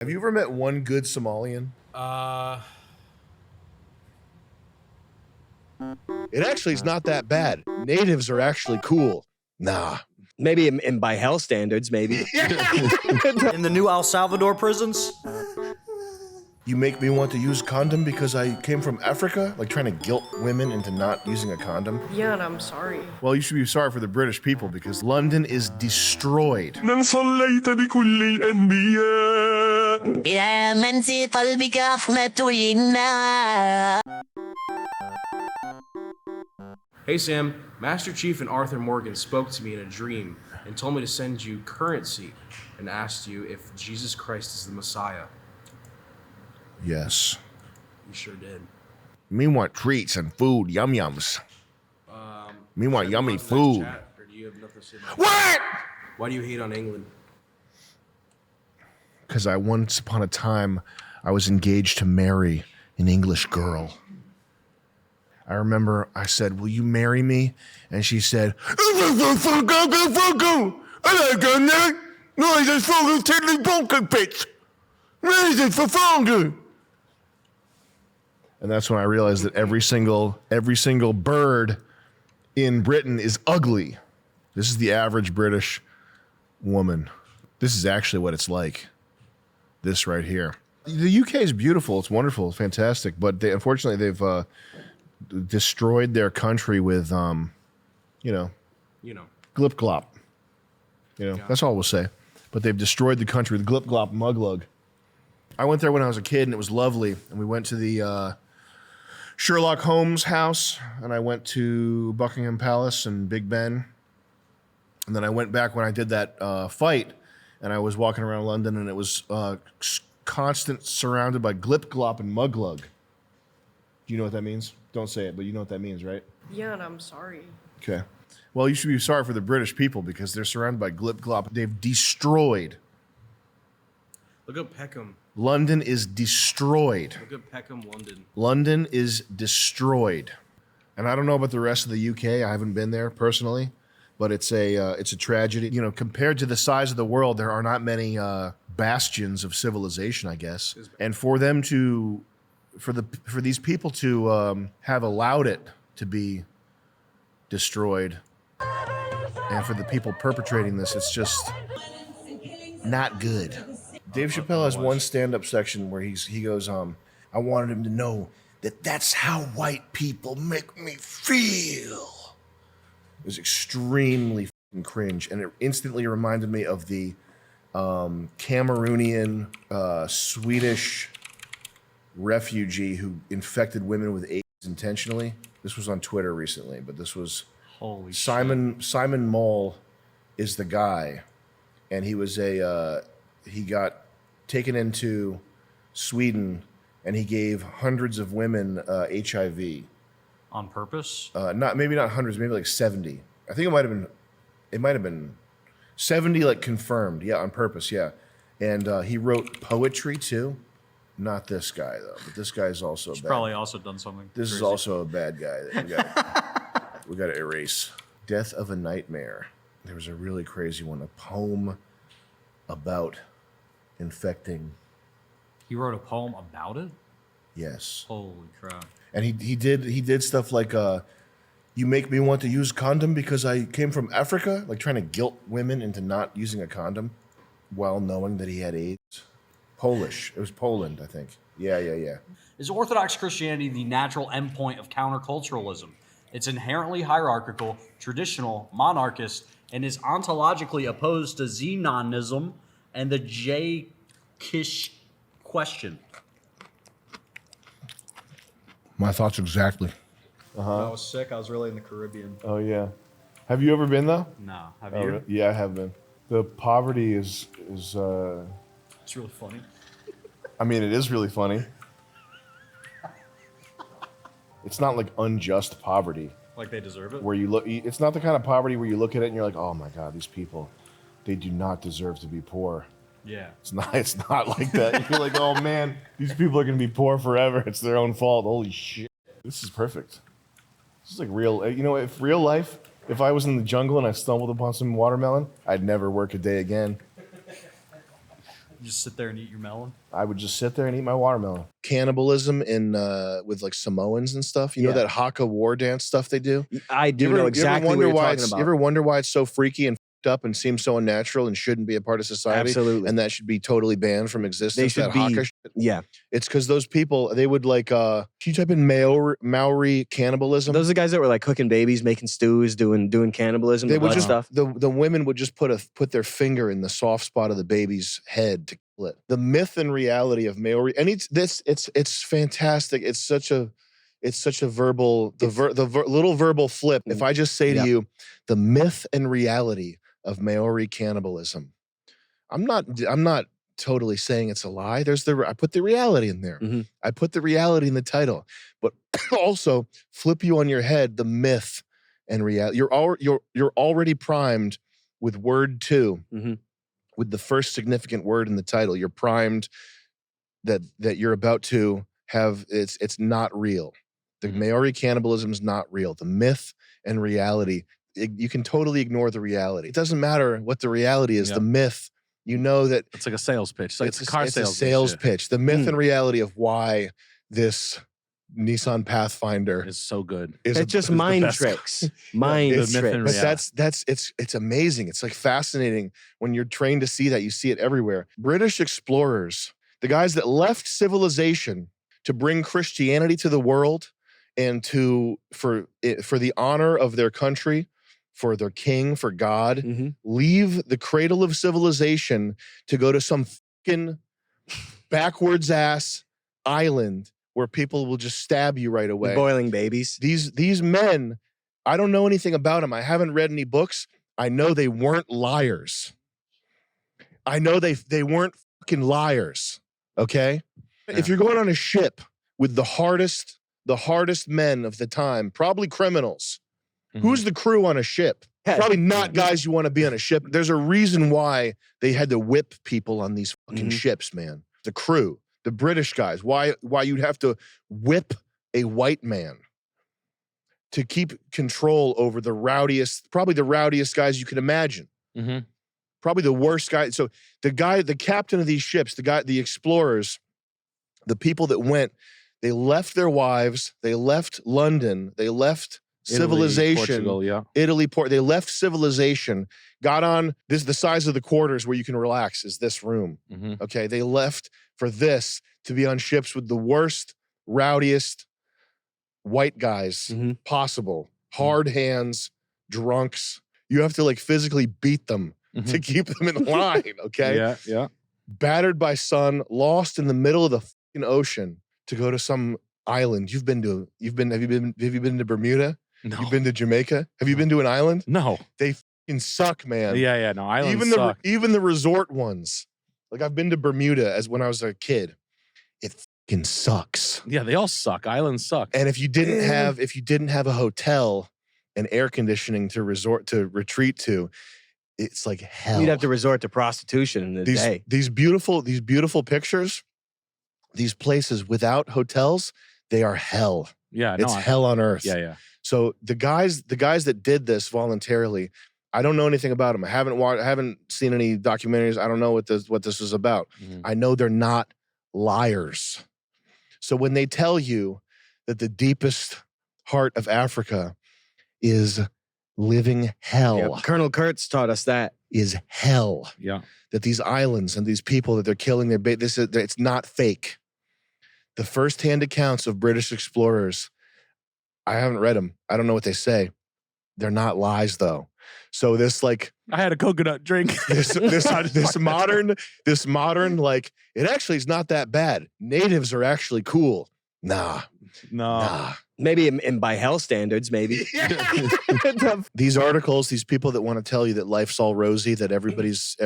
Have you ever met one good Somalian? It actually is not that bad. Natives are actually cool. Nah. Maybe in by hell standards, maybe. In the new El Salvador prisons? You make me want to use condom because I came from Africa? Like trying to guilt women into not using a condom? Yeah, and I'm sorry. Well, you should be sorry for the British people because London is destroyed. نن صليت بكل الأنبياء يا من في قلبك رحمة إنا. Hey Sam, Master Chief and Arthur Morgan spoke to me in a dream and told me to send you currency and asked you if Jesus Christ is the Messiah. Yes. You sure did. Me want treats and food, yum-yums. Me want yummy food. Or do you have nothing to say about What? Why do you hate on England? Because once upon a time, I was engaged to marry an English girl. I remember I said, will you marry me? And she said, and that's when I realized that every single bird in Britain is ugly. This is the average British woman. This is actually what it's like. This right here. The UK is beautiful. It's wonderful. It's fantastic. But unfortunately, they've destroyed their country with, glip glop. That's all we'll say. But they've destroyed the country with glip glop muglug. I went there when I was a kid, and it was lovely. And we went to the Sherlock Holmes house, and I went to Buckingham Palace and Big Ben. And then I went back when I did that fight, and I was walking around London, and it was constant surrounded by glip glop and muglug. Do you know what that means? Don't say it, but you know what that means, right? Yeah, and I'm sorry. Okay. Well, you should be sorry for the British people because they're surrounded by glip glop. They've destroyed. Look up Peckham. London is destroyed. Look up Peckham, London. London is destroyed. And I don't know about the rest of the UK. I haven't been there personally, but it's a tragedy. Compared to the size of the world, there are not many bastions of civilization, I guess. And for them to, for these people to have allowed it to be destroyed, and for the people perpetrating this, it's just not good. Dave Chappelle has one stand-up section where he goes, I wanted him to know that that's how white people make me feel. It was extremely fucking cringe, and it instantly reminded me of the Cameroonian, Swedish refugee who infected women with AIDS intentionally. This was on Twitter recently, but this was Simon Moll is the guy, and he was he got taken into Sweden, and he gave hundreds of women HIV On purpose? Maybe not hundreds, maybe like 70. I think it might have been 70, like confirmed. Yeah, on purpose. Yeah, and he wrote poetry too. Not this guy though, but this guy's also He's probably also done something. This crazy. is also a bad guy that we got to erase. Death of a Nightmare. There was a really crazy one, a poem about infecting. He wrote a poem about it? Yes. Holy crap. And he did stuff like you make me want to use condom because I came from Africa, like trying to guilt women into not using a condom while knowing that he had AIDS. Polish. It was Poland, I think. Yeah. Is Orthodox Christianity the natural endpoint of counterculturalism? It's inherently hierarchical, traditional, monarchist, and is ontologically opposed to Zenonism and the J-Kish question. My thoughts exactly. I was sick. I was really in the Caribbean. Oh, yeah. Have you ever been, though? No. Have you? Yeah, I have been. The poverty is It's really funny. I mean, it is really funny. It's not like unjust poverty. Like they deserve it? Where you look, it's not the kind of poverty where you look at it and you're like, oh my God, these people, they do not deserve to be poor. Yeah. It's not like that. You're like, oh man, these people are going to be poor forever. It's their own fault. Holy shit. This is perfect. This is like real, if real life, if I was in the jungle and I stumbled upon some watermelon, I'd never work a day again. You just sit there and eat your melon. I would just sit there and eat my watermelon. Cannibalism in with like Samoans and stuff. You know that Haka war dance stuff they do? I do know exactly what you're talking about. You ever wonder why it's so freaky and f***ed up and seems so unnatural and shouldn't be a part of society? Absolutely. And that should be totally banned from existence? They should that be. Haka shit? Yeah. It's because those people, they would like, can you type in Maori cannibalism? Those are the guys that were like cooking babies, making stews, doing cannibalism, They the would blood just, stuff. the women would just put their finger in the soft spot of the baby's head to kill it. The myth and reality of Maori, and it's fantastic. It's such a verbal, little verbal flip. If I just say to you, the myth and reality of Maori cannibalism, I'm not totally saying it's a lie. I put the reality in there. Mm-hmm. I put the reality in the title, but also flip you on your head the myth and reality. You're already primed with word 2, with the first significant word in the title. You're primed that you're about to have. It's not real. The Maori cannibalism is not real. The myth and reality. You can totally ignore the reality. It doesn't matter what the reality is. The myth. You know that it's like a sales pitch. It's like it's a car sales sales pitch. The myth and reality of why this Nissan Pathfinder is so good. It's just mind tricks. Mind tricks. But it's amazing. It's like fascinating when you're trained to see that. You see it everywhere. British explorers, the guys that left civilization to bring Christianity to the world and for the honor of their country, for their king, for God, leave the cradle of civilization to go to some fucking backwards ass island where people will just stab you right away. Boiling babies. These men, I don't know anything about them. I haven't read any books. I know they weren't liars. I know they weren't fucking liars. Okay? Yeah. If you're going on a ship with the hardest men of the time, probably criminals. Who's the crew on a ship? Probably not guys you want to be on a ship. There's a reason why they had to whip people on these fucking ships, man. The crew, the British guys. Why you'd have to whip a white man to keep control over probably the rowdiest guys you can imagine. Probably the worst guy. So the captain of these ships, the explorers, the people that went, they left their wives, they left London, they left civilization, Italy, they left civilization, got on the size of the quarters where you can relax is this room. Okay, they left for this to be on ships with the worst, rowdiest white guys possible. Hard hands, drunks. You have to like physically beat them to keep them in line. Okay, yeah. Battered by sun, lost in the middle of the fucking ocean to go to some island. Have you been to Bermuda? No. You've been to Jamaica? Have you been to an island? No. They fucking suck, man. Yeah. No, islands suck. suck. Even the resort ones. Like I've been to Bermuda when I was a kid. It fucking sucks. Yeah, they all suck. Islands suck. And if you didn't have a hotel and air conditioning to retreat to, it's like hell. You'd have to resort to prostitution in the day. These beautiful pictures, these places without hotels, they are hell. Yeah, no, it's hell on earth. Yeah. So the guys that did this voluntarily, I don't know anything about them. I haven't seen any documentaries. I don't know what this is about. I know they're not liars. So when they tell you that the deepest heart of Africa is living hell, Colonel Kurtz taught us that is hell. Yeah, that these islands and these people that they're killing, it's not fake. The firsthand accounts of British explorers, I haven't read them. I don't know what they say. They're not lies though. So this like I had a coconut drink. this modern like it actually is not that bad. Natives are actually cool. Nah. Maybe by hell standards, maybe. These articles, these people that want to tell you that life's all rosy, that everybody's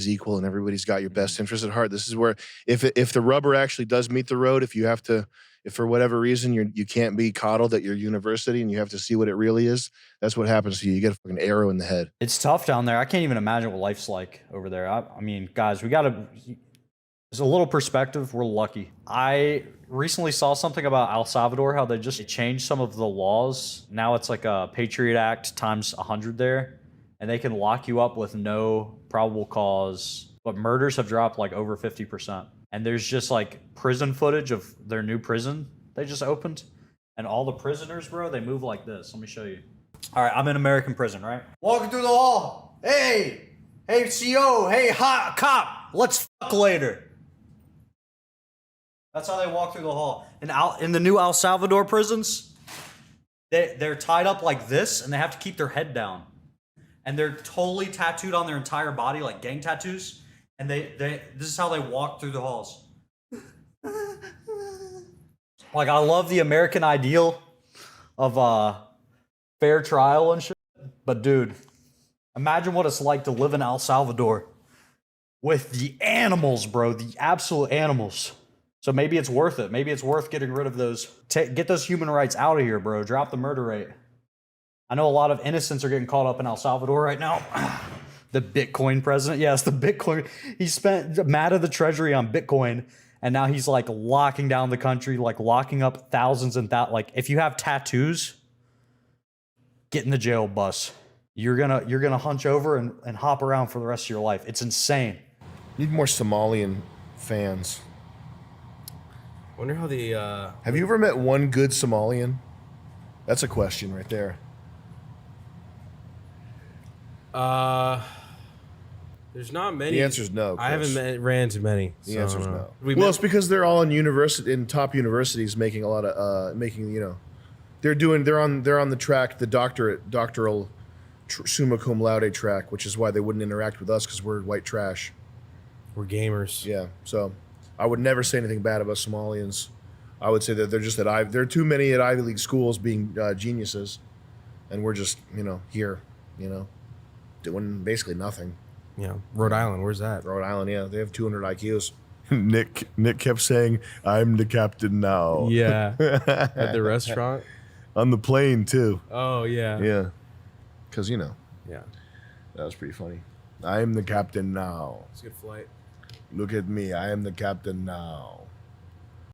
equal and everybody's got your best interest at heart. This is where if the rubber actually does meet the road, if for whatever reason you can't be coddled at your university and you have to see what it really is, that's what happens to you. You get a fucking arrow in the head. It's tough down there. I can't even imagine what life's like over there. I mean, guys, there's a little perspective. We're lucky. I recently saw something about El Salvador, how they just changed some of the laws. Now it's like a Patriot Act times 100 there, and they can lock you up with no probable cause but murders have dropped like over 50%. And there's just like prison footage of their new prison they just opened. And all the prisoners, bro, they move like this. Let me show you. All right, I'm in American prison, right? Walking through the hall. Hey, CO, hey, hot cop, let's fuck later. That's how they walk through the hall. In the new El Salvador prisons, they're tied up like this, and they have to keep their head down. And they're totally tattooed on their entire body, like gang tattoos. And this is how they walk through the halls. Like, I love the American ideal of fair trial and shit. But dude, imagine what it's like to live in El Salvador with the animals, bro. The absolute animals. So maybe it's worth it. Maybe it's worth getting rid of those. Get those human rights out of here, bro. Drop the murder rate. I know a lot of innocents are getting caught up in El Salvador right now. The Bitcoin president. Yes, the Bitcoin. He spent mad at the treasury on Bitcoin. And now he's like locking down the country, like locking up thousands and like if you have tattoos, get in the jail bus. You're gonna hunch over and hop around for the rest of your life. It's insane. Need more Somalian fans. Wonder how the Have you ever met one good Somalian? That's a question right there. there's not many. The answer's no, I Chris. ran into many. The so answer's I don't know. no. Well, it's because they're all in top universities, making a lot of they're on the track, the doctoral summa cum laude track, which is why they wouldn't interact with us because we're white trash. We're gamers. Yeah, so I would never say anything bad about Somalians. I would say that they're just there are too many at Ivy League schools being geniuses, and we're just here, doing basically nothing. Yeah, Rhode Island. Where's that? Rhode Island, yeah, they have 200 IQs. Nick kept saying, "I'm the captain now." Yeah, at the restaurant. On the plane too. Oh yeah. Yeah, because Yeah, that was pretty funny. I am the captain now. it's a good flight. Look at me, I am the captain now.